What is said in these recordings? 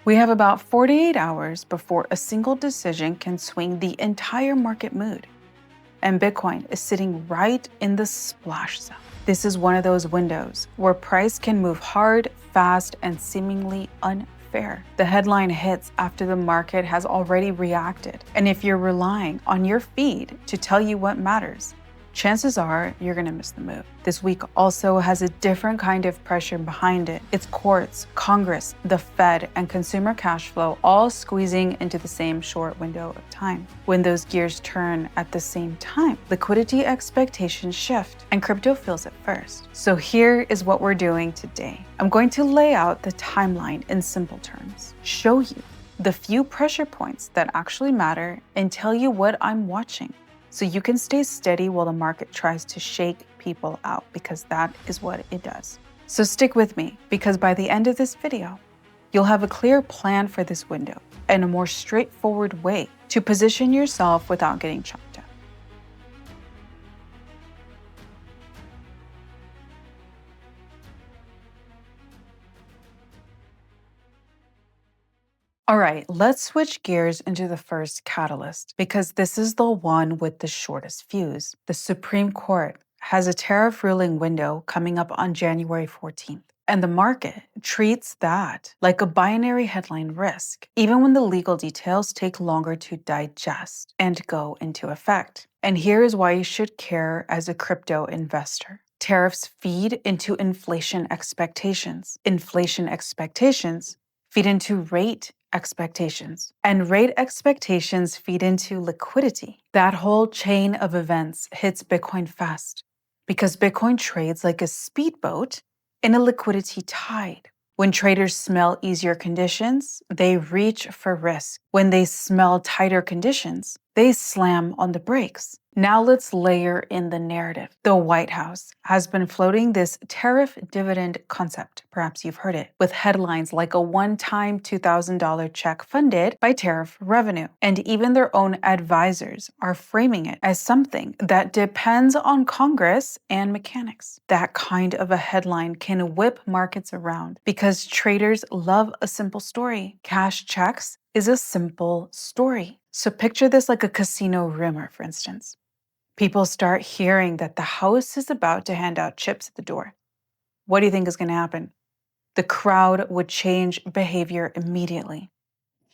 We have about 48 hours before a single decision can swing the entire market mood. And Bitcoin is sitting right in the splash zone. This is one of those windows where price can move hard, fast, and seemingly unfair. The headline hits after the market has already reacted. And if you're relying on your feed to tell you what matters, chances are you're going to miss the move. This week also has a different kind of pressure behind it. It's courts, Congress, the Fed, and consumer cash flow all squeezing into the same short window of time. When those gears turn at the same time, liquidity expectations shift, and crypto feels it first. So here is what we're doing today. I'm going to lay out the timeline in simple terms, show you the few pressure points that actually matter, and tell you what I'm watching, so you can stay steady while the market tries to shake people out, because that is what it does. So stick with me, because by the end of this video, you'll have a clear plan for this window and a more straightforward way to position yourself without getting chopped up. All right, let's switch gears into the first catalyst, because this is the one with the shortest fuse. The Supreme Court has a tariff ruling window coming up on January 14th. And the market treats that like a binary headline risk, even when the legal details take longer to digest and go into effect. And here is why you should care as a crypto investor. Tariffs feed into inflation expectations. Inflation expectations feed into rate expectations. And rate expectations feed into liquidity. That whole chain of events hits Bitcoin fast, because Bitcoin trades like a speedboat in a liquidity tide. When traders smell easier conditions, they reach for risk. When they smell tighter conditions, they slam on the brakes. Now let's layer in the narrative. The White House has been floating this tariff dividend concept, perhaps you've heard it, with headlines like a one-time $2,000 check funded by tariff revenue. And even their own advisors are framing it as something that depends on Congress and mechanics. That kind of a headline can whip markets around, because traders love a simple story. Cash checks is a simple story. So picture this like a casino rumor, for instance. People start hearing that the house is about to hand out chips at the door. What do you think is going to happen? The crowd would change behavior immediately.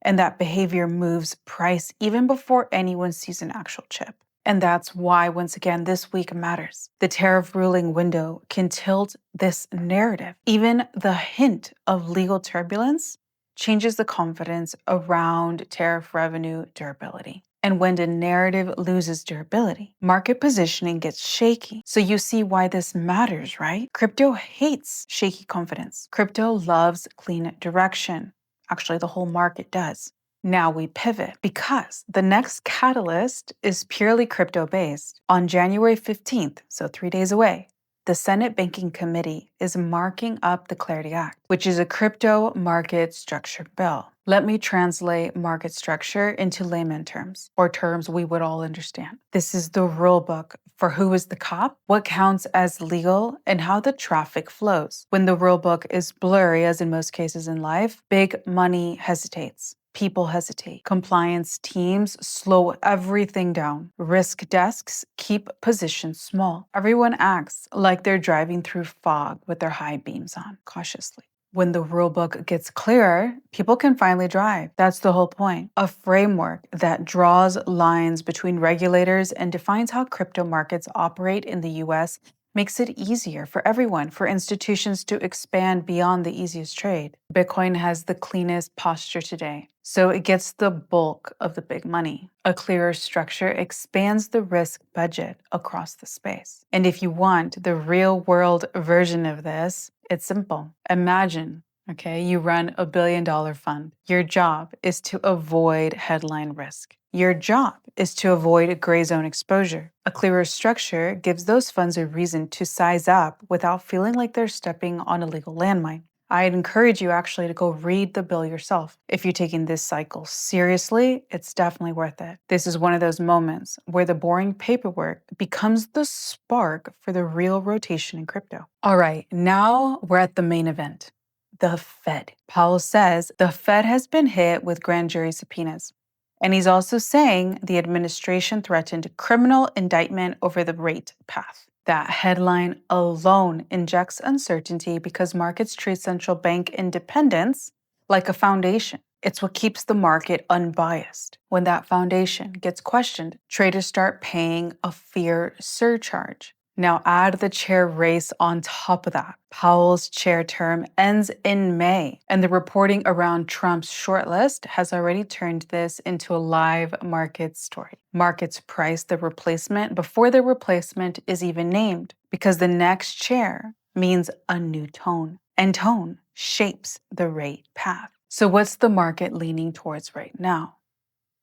And that behavior moves price even before anyone sees an actual chip. And that's why, once again, this week matters. The tariff ruling window can tilt this narrative. Even the hint of legal turbulence changes the confidence around tariff revenue durability. And when the narrative loses durability, market positioning gets shaky. So you see why this matters, right? Crypto hates shaky confidence. Crypto loves clean direction. Actually, the whole market does. Now we pivot, because the next catalyst is purely crypto-based. On January 15th, so 3 days away, the Senate Banking Committee is marking up the Clarity Act, which is a crypto market structure bill. Let me translate market structure into layman terms, or terms we would all understand. This is the rulebook for who is the cop, what counts as legal, and how the traffic flows. When the rulebook is blurry, as in most cases in life, big money hesitates. People hesitate. Compliance teams slow everything down. Risk desks keep positions small. Everyone acts like they're driving through fog with their high beams on, cautiously. When the rulebook gets clearer, people can finally drive. That's the whole point. A framework that draws lines between regulators and defines how crypto markets operate in the US makes it easier for everyone, for institutions to expand beyond the easiest trade. Bitcoin has the cleanest posture today, so it gets the bulk of the big money. A clearer structure expands the risk budget across the space. And if you want the real-world version of this, it's simple. Imagine, okay, you run a $1 billion fund. Your job is to avoid headline risk. Your job is to avoid gray zone exposure. A clearer structure gives those funds a reason to size up without feeling like they're stepping on a legal landmine. I'd encourage you actually to go read the bill yourself. If you're taking this cycle seriously, it's definitely worth it. This is one of those moments where the boring paperwork becomes the spark for the real rotation in crypto. All right, now we're at the main event. the Fed. Powell says the Fed has been hit with grand jury subpoenas. And he's also saying the administration threatened criminal indictment over the rate path. That headline alone injects uncertainty because markets treat central bank independence like a foundation. It's what keeps the market unbiased. When that foundation gets questioned, traders start paying a fear surcharge. Now add the chair race on top of that. Powell's chair term ends in May, and the reporting around Trump's shortlist has already turned this into a live market story. Markets price the replacement before the replacement is even named, because the next chair means a new tone, and tone shapes the rate path. So what's the market leaning towards right now?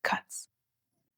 Cuts.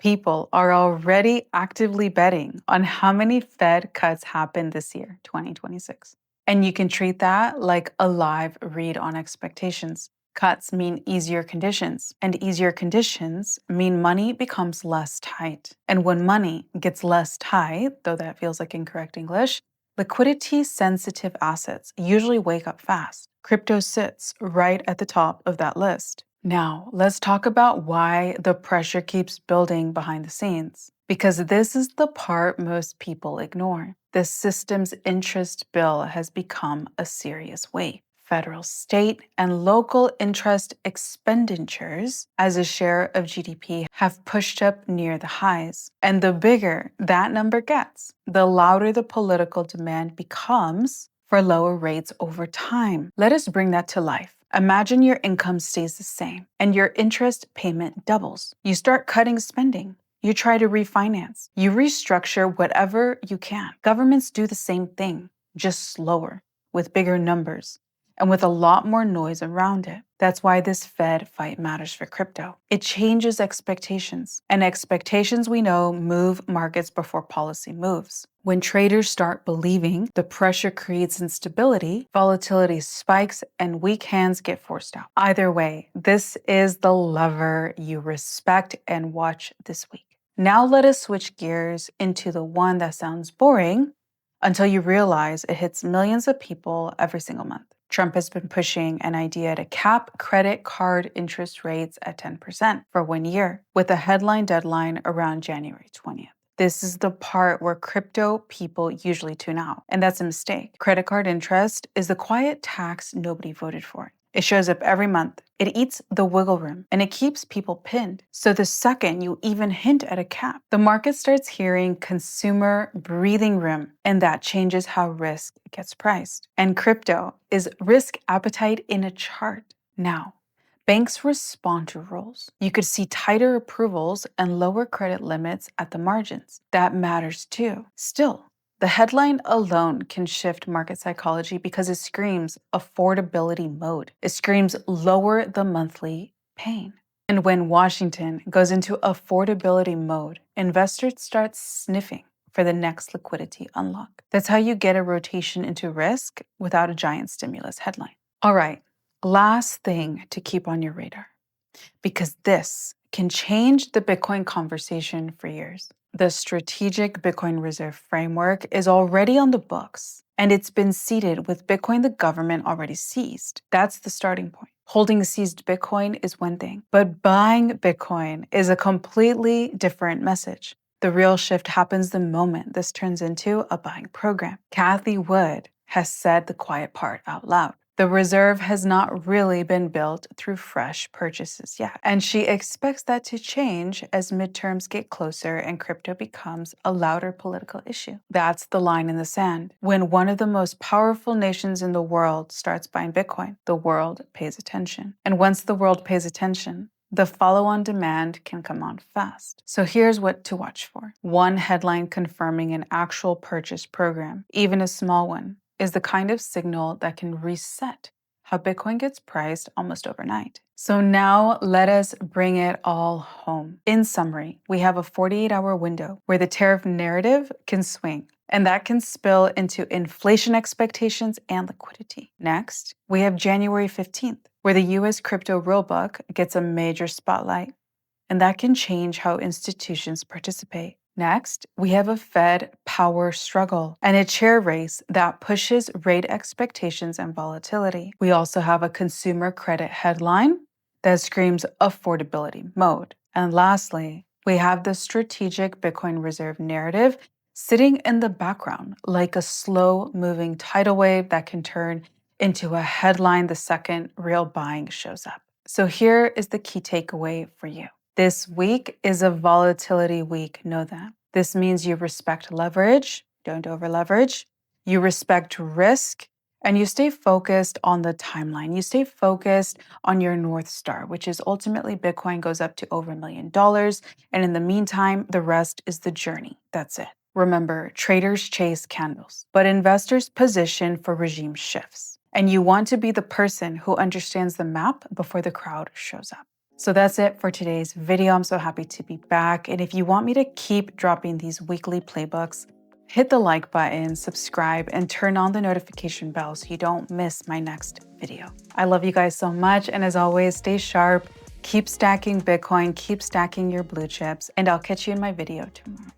People are already actively betting on how many Fed cuts happen this year, 2026. And you can treat that like a live read on expectations. Cuts mean easier conditions, and easier conditions mean money becomes less tight. And when money gets less tight, though that feels like incorrect English, liquidity-sensitive assets usually wake up fast. Crypto sits right at the top of that list. Now, let's talk about why the pressure keeps building behind the scenes. Because this is the part most people ignore. The system's interest bill has become a serious weight. Federal, state, and local interest expenditures as a share of GDP have pushed up near the highs. And the bigger that number gets, the louder the political demand becomes for lower rates over time. Let us bring that to life. Imagine your income stays the same and your interest payment doubles. You start cutting spending. You try to refinance. You restructure whatever you can. Governments do the same thing, just slower, with bigger numbers, and with a lot more noise around it. That's why this Fed fight matters for crypto. It changes expectations, and expectations, we know, move markets before policy moves. When traders start believing the pressure creates instability, volatility spikes, and weak hands get forced out. Either way, this is the lever you respect and watch this week. Now let us switch gears into the one that sounds boring until you realize it hits millions of people every single month. Trump has been pushing an idea to cap credit card interest rates at 10% for 1 year, with a headline deadline around January 20th. This is the part where crypto people usually tune out, and that's a mistake. Credit card interest is the quiet tax nobody voted for. It shows up every month. It eats the wiggle room, and it keeps people pinned. So the second you even hint at a cap, the market starts hearing consumer breathing room, and that changes how risk gets priced. And crypto is risk appetite in a chart. Now, banks respond to rules. You could see tighter approvals and lower credit limits at the margins. That matters too. Still, the headline alone can shift market psychology because it screams affordability mode. It screams lower the monthly pain. And when Washington goes into affordability mode, investors start sniffing for the next liquidity unlock. That's how you get a rotation into risk without a giant stimulus headline. All right, last thing to keep on your radar, because this can change the Bitcoin conversation for years. The strategic Bitcoin reserve framework is already on the books, and it's been seeded with Bitcoin the government already seized. That's the starting point. Holding seized Bitcoin is one thing, but buying Bitcoin is a completely different message. The real shift happens the moment this turns into a buying program. Cathie Wood has said the quiet part out loud. The reserve has not really been built through fresh purchases yet, and she expects that to change as midterms get closer and crypto becomes a louder political issue. That's the line in the sand. When one of the most powerful nations in the world starts buying Bitcoin, the world pays attention. And once the world pays attention, the follow-on demand can come on fast. So here's what to watch for. One headline confirming an actual purchase program, even a small one, is the kind of signal that can reset how Bitcoin gets priced almost overnight. So now let us bring it all home. In summary, we have a 48-hour window where the tariff narrative can swing, and that can spill into inflation expectations and liquidity. Next, we have January 15th, where the US crypto rulebook gets a major spotlight, and that can change how institutions participate. Next, we have a Fed power struggle and a chair race that pushes rate expectations and volatility. We also have a consumer credit headline that screams affordability mode. And lastly, we have the strategic Bitcoin reserve narrative sitting in the background like a slow moving tidal wave that can turn into a headline the second real buying shows up. So here is the key takeaway for you. This week is a volatility week, know that. This means you respect leverage, don't over leverage, you respect risk, and you stay focused on the timeline. You stay focused on your North Star, which is ultimately Bitcoin goes up to over $1 million. And in the meantime, the rest is the journey. That's it. Remember, traders chase candles, but investors position for regime shifts. And you want to be the person who understands the map before the crowd shows up. So that's it for today's video. I'm so happy to be back. And if you want me to keep dropping these weekly playbooks, hit the like button, subscribe, and turn on the notification bell so you don't miss my next video. I love you guys so much. And as always, stay sharp, keep stacking Bitcoin, keep stacking your blue chips, and I'll catch you in my video tomorrow.